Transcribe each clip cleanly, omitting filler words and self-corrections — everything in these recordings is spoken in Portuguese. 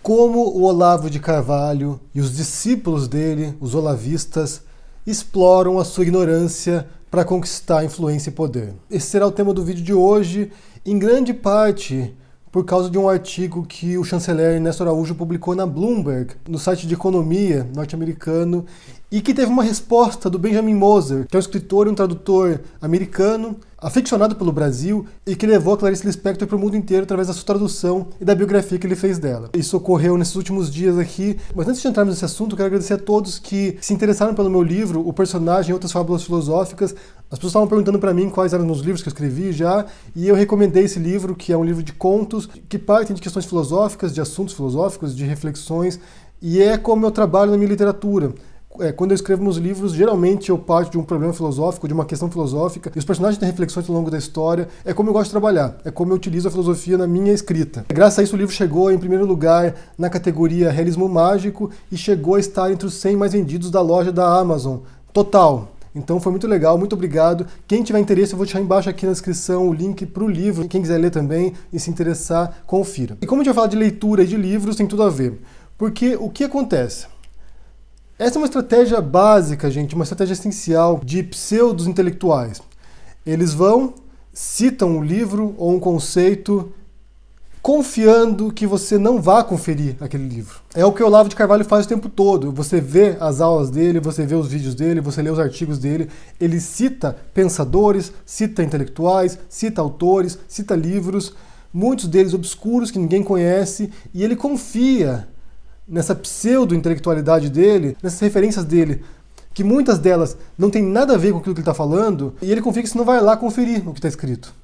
como o Olavo de Carvalho e os discípulos dele, os olavistas, exploram a sua ignorância para conquistar influência e poder. Esse será o tema do vídeo de hoje, em grande parte por causa de um artigo que o chanceler Ernesto Araújo publicou na Bloomberg, no site de economia norte-americano, e que teve uma resposta do Benjamin Moser, que é um escritor e um tradutor americano, aficionado pelo Brasil, e que levou a Clarice Lispector para o mundo inteiro através da sua tradução e da biografia que ele fez dela. Isso ocorreu nesses últimos dias aqui, mas antes de entrarmos nesse assunto, eu quero agradecer a todos que se interessaram pelo meu livro, O Personagem e Outras Fábulas Filosóficas. As pessoas estavam perguntando para mim quais eram os livros que eu escrevi já, e eu recomendei esse livro, que é um livro de contos, que partem de questões filosóficas, de assuntos filosóficos, de reflexões, e é como eu trabalho na minha literatura. Quando eu escrevo meus livros, geralmente eu parto de um problema filosófico, de uma questão filosófica, e os personagens têm reflexões ao longo da história. É como eu gosto de trabalhar, é como eu utilizo a filosofia na minha escrita. Graças a isso, o livro chegou em primeiro lugar na categoria Realismo Mágico e chegou a estar entre os 100 mais vendidos da loja da Amazon. Total! Então foi muito legal, muito obrigado. Quem tiver interesse, eu vou deixar embaixo aqui na descrição o link para o livro. Quem quiser ler também e se interessar, confira. E como a gente vai falar de leitura e de livros, tem tudo a ver. Porque o que acontece? Essa é uma estratégia básica, gente, uma estratégia essencial de pseudos intelectuais. Eles citam um livro ou um conceito, confiando que você não vá conferir aquele livro. É o que o Olavo de Carvalho faz o tempo todo. Você vê as aulas dele, você vê os vídeos dele, você lê os artigos dele. Ele cita pensadores, cita intelectuais, cita autores, cita livros, muitos deles obscuros que ninguém conhece, e ele confia nessa pseudo-intelectualidade dele, nessas referências dele, que muitas delas não tem nada a ver com aquilo que ele está falando, e ele confia que você não vai lá conferir o que está escrito.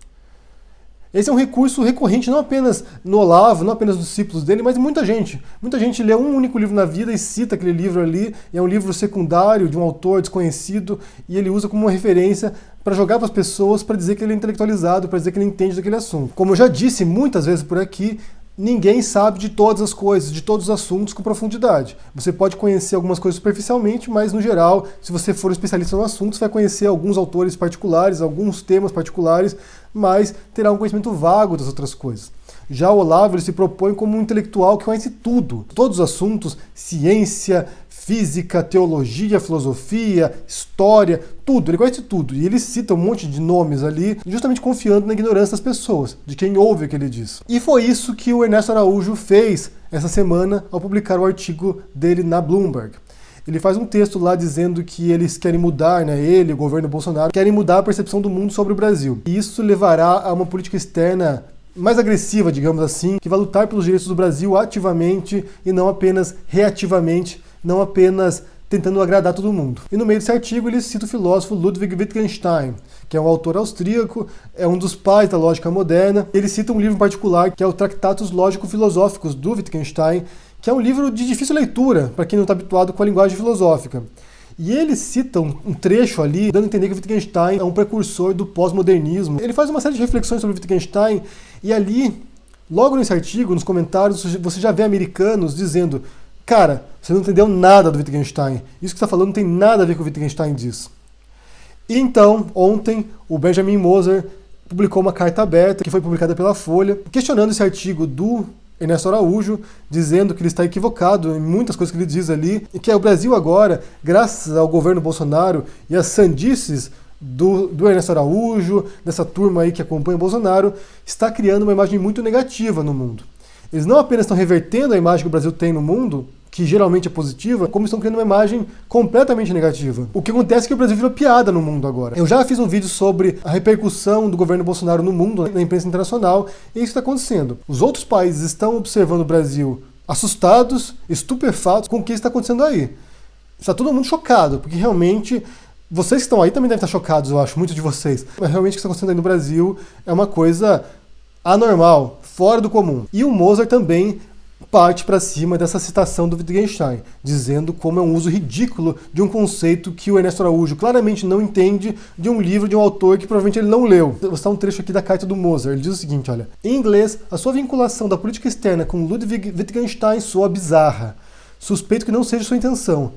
Esse é um recurso recorrente não apenas no Olavo, não apenas nos discípulos dele, mas em muita gente. Muita gente lê um único livro na vida e cita aquele livro ali, e é um livro secundário de um autor desconhecido, e ele usa como uma referência para jogar para as pessoas, para dizer que ele é intelectualizado, para dizer que ele entende daquele assunto. Como eu já disse muitas vezes por aqui, ninguém sabe de todas as coisas, de todos os assuntos com profundidade. Você pode conhecer algumas coisas superficialmente, mas no geral, se você for um especialista no assunto, você vai conhecer alguns autores particulares, alguns temas particulares, mas terá um conhecimento vago das outras coisas. Já o Olavo, ele se propõe como um intelectual que conhece tudo, todos os assuntos, ciência, física, teologia, filosofia, história, tudo, ele conhece tudo. E ele cita um monte de nomes ali, justamente confiando na ignorância das pessoas, de quem ouve o que ele diz. E foi isso que o Ernesto Araújo fez essa semana ao publicar o artigo dele na Bloomberg. Ele faz um texto lá dizendo que eles querem mudar, ele, o governo Bolsonaro, querem mudar a percepção do mundo sobre o Brasil. E isso levará a uma política externa mais agressiva, digamos assim, que vai lutar pelos direitos do Brasil ativamente e não apenas reativamente, não apenas tentando agradar todo mundo. E no meio desse artigo ele cita o filósofo Ludwig Wittgenstein, que é um autor austríaco, é um dos pais da lógica moderna. Ele cita um livro em particular, que é o Tratatus Lógico-Filosóficos, do Wittgenstein, que é um livro de difícil leitura, para quem não está habituado com a linguagem filosófica. E ele cita um trecho ali, dando a entender que Wittgenstein é um precursor do pós-modernismo. Ele faz uma série de reflexões sobre Wittgenstein, e ali, logo nesse artigo, nos comentários, você já vê americanos dizendo: cara, você não entendeu nada do Wittgenstein. Isso que você está falando não tem nada a ver com o que o Wittgenstein diz. E então, ontem, o Benjamin Moser publicou uma carta aberta, que foi publicada pela Folha, questionando esse artigo do Ernesto Araújo, dizendo que ele está equivocado em muitas coisas que ele diz ali, e que o Brasil agora, graças ao governo Bolsonaro e às sandices do Ernesto Araújo, dessa turma aí que acompanha o Bolsonaro, está criando uma imagem muito negativa no mundo. Eles não apenas estão revertendo a imagem que o Brasil tem no mundo, que geralmente é positiva, como estão criando uma imagem completamente negativa. O que acontece é que o Brasil virou piada no mundo agora. Eu já fiz um vídeo sobre a repercussão do governo Bolsonaro no mundo, na imprensa internacional, e isso está acontecendo. Os outros países estão observando o Brasil assustados, estupefatos com o que está acontecendo aí. Está todo mundo chocado, porque realmente vocês que estão aí também devem estar chocados, eu acho, muitos de vocês. Mas realmente o que está acontecendo aí no Brasil é uma coisa anormal, fora do comum. E o Moser também parte para cima dessa citação do Wittgenstein, dizendo como é um uso ridículo de um conceito que o Ernesto Araújo claramente não entende, de um livro de um autor que provavelmente ele não leu. Vou citar um trecho aqui da carta do Moser. Ele diz o seguinte, olha: em inglês, a sua vinculação da política externa com Ludwig Wittgenstein soa bizarra. Suspeito que não seja sua intenção,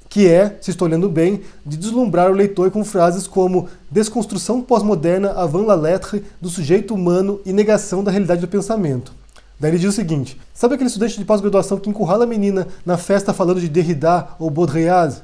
que é, se estou lendo bem, de deslumbrar o leitor com frases como desconstrução pós-moderna avant la lettre do sujeito humano e negação da realidade do pensamento. Daí ele diz o seguinte: sabe aquele estudante de pós-graduação que encurrala a menina na festa falando de Derrida ou Baudrillard?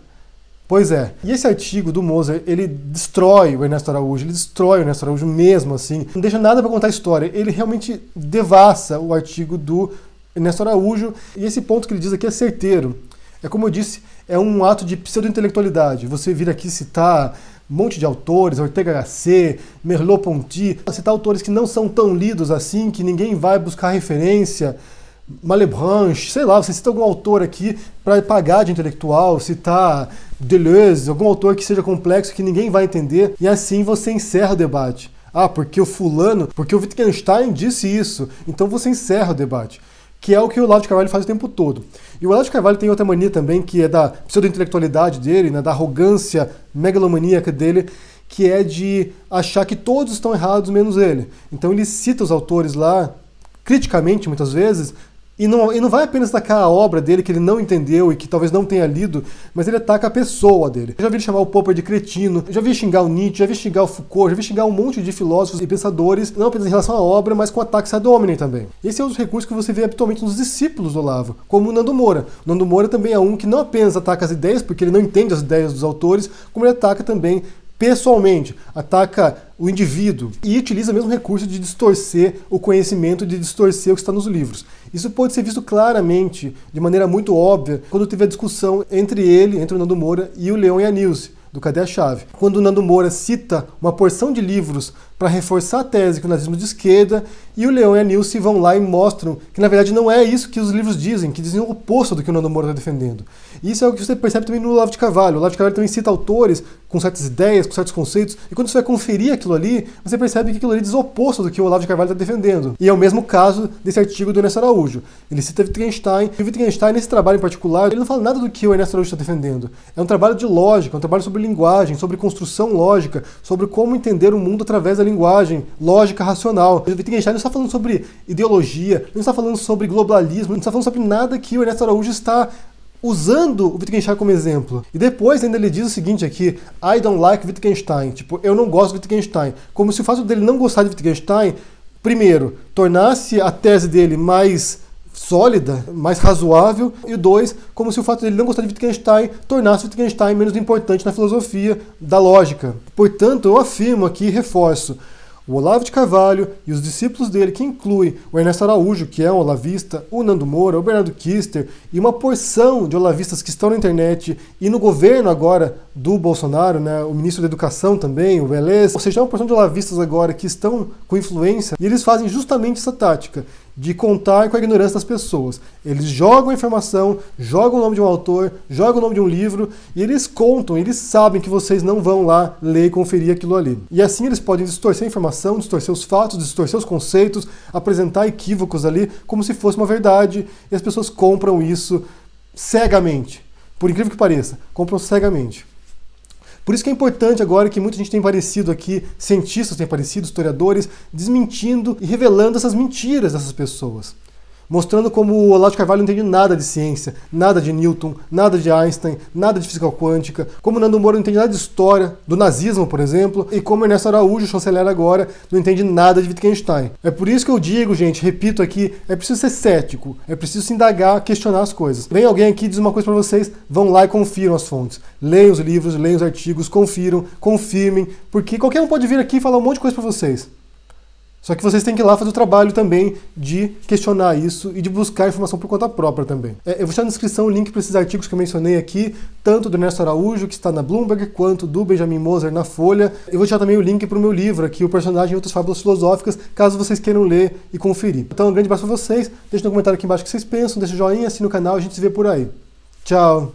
Pois é. E esse artigo do Moser, ele destrói o Ernesto Araújo, ele destrói o Ernesto Araújo mesmo, assim. Não deixa nada para contar a história. Ele realmente devassa o artigo do Ernesto Araújo. E esse ponto que ele diz aqui é certeiro. É como eu disse, é um ato de pseudo-intelectualidade. Você vir aqui citar um monte de autores, Ortega Gasset, Merleau-Ponty, citar autores que não são tão lidos assim, que ninguém vai buscar referência, Malebranche, sei lá, você cita algum autor aqui para pagar de intelectual, citar Deleuze, algum autor que seja complexo, que ninguém vai entender, e assim você encerra o debate. Ah, porque o fulano, porque o Wittgenstein disse isso, então você encerra o debate. Que é o que o Olavo de Carvalho faz o tempo todo. E o Olavo de Carvalho tem outra mania também, que é da pseudo-intelectualidade dele, né, da arrogância megalomaníaca dele, que é de achar que todos estão errados, menos ele. Então ele cita os autores lá, criticamente muitas vezes, e não vai apenas atacar a obra dele, que ele não entendeu e que talvez não tenha lido, mas ele ataca a pessoa dele. Eu já vi ele chamar o Popper de cretino, já vi xingar o Nietzsche, já vi xingar o Foucault, já vi xingar um monte de filósofos e pensadores, não apenas em relação à obra, mas com ataques ad hominem também. Esse é um dos recursos que você vê habitualmente nos discípulos do Olavo, como o Nando Moura. O Nando Moura também é um que não apenas ataca as ideias, porque ele não entende as ideias dos autores, como ele ataca também pessoalmente, ataca o indivíduo e utiliza o mesmo recurso de distorcer o conhecimento, de distorcer o que está nos livros. Isso pode ser visto claramente, de maneira muito óbvia, quando teve a discussão entre o Nando Moura e o Leon Yanilse, do Cadê a Chave? Quando o Nando Moura cita uma porção de livros para reforçar a tese que o nazismo é de esquerda, e o Leon e a Nilce vão lá e mostram que na verdade não é isso que os livros dizem, que dizem o oposto do que o Nando Moura está defendendo. E isso é o que você percebe também no Olavo de Carvalho. O Olavo de Carvalho também cita autores com certas ideias, com certos conceitos, e quando você vai conferir aquilo ali, você percebe que aquilo ali diz o oposto do que o Olavo de Carvalho está defendendo. E é o mesmo caso desse artigo do Ernesto Araújo. Ele cita Wittgenstein, e o Wittgenstein, nesse trabalho em particular, ele não fala nada do que o Ernesto Araújo está defendendo. É um trabalho de lógica, é um trabalho sobre linguagem, sobre construção lógica, sobre como entender o mundo através da linguagem lógica racional. O Wittgenstein não está falando sobre ideologia, não está falando sobre globalismo, não está falando sobre nada que o Ernesto Araújo está usando o Wittgenstein como exemplo. E depois ainda ele diz o seguinte aqui: I don't like Wittgenstein. Tipo, eu não gosto de Wittgenstein. Como se o fato dele não gostar de Wittgenstein, primeiro, tornasse a tese dele mais sólida, mais razoável, e dois, como se o fato dele não gostar de Wittgenstein tornasse Wittgenstein menos importante na filosofia da lógica. Portanto, eu afirmo aqui e reforço: o Olavo de Carvalho e os discípulos dele, que incluem o Ernesto Araújo, que é um olavista, o Nando Moura, o Bernardo Kister e uma porção de olavistas que estão na internet e no governo agora do Bolsonaro, né, o ministro da Educação também, o Vélez, ou seja, uma porção de olavistas agora que estão com influência, e eles fazem justamente essa tática de contar com a ignorância das pessoas. Eles jogam a informação, jogam o nome de um autor, jogam o nome de um livro, e eles contam, eles sabem que vocês não vão lá ler e conferir aquilo ali. E assim eles podem distorcer a informação, distorcer os fatos, distorcer os conceitos, apresentar equívocos ali como se fosse uma verdade, e as pessoas compram isso cegamente. Por incrível que pareça, compram cegamente. Por isso que é importante agora que muita gente tem aparecido aqui, cientistas têm aparecido, historiadores, desmentindo e revelando essas mentiras dessas pessoas. Mostrando como o Olavo de Carvalho não entende nada de ciência, nada de Newton, nada de Einstein, nada de física quântica, como o Nando Moura não entende nada de história, do nazismo, por exemplo, e como o Ernesto Araújo, chanceler agora, não entende nada de Wittgenstein. É por isso que eu digo, gente, repito aqui, é preciso ser cético, é preciso se indagar, questionar as coisas. Vem alguém aqui e diz uma coisa pra vocês, vão lá e confiram as fontes. Leiam os livros, leiam os artigos, confiram, confirmem, porque qualquer um pode vir aqui e falar um monte de coisa pra vocês. Só que vocês têm que ir lá fazer o trabalho também de questionar isso e de buscar informação por conta própria também. Eu vou deixar na descrição o link para esses artigos que eu mencionei aqui, tanto do Ernesto Araújo, que está na Bloomberg, quanto do Benjamin Moser na Folha. Eu vou deixar também o link para o meu livro aqui, O Personagem e Outras Fábulas Filosóficas, caso vocês queiram ler e conferir. Então, um grande abraço para vocês. Deixe no comentário aqui embaixo o que vocês pensam, deixa o joinha, assina o canal, a gente se vê por aí. Tchau!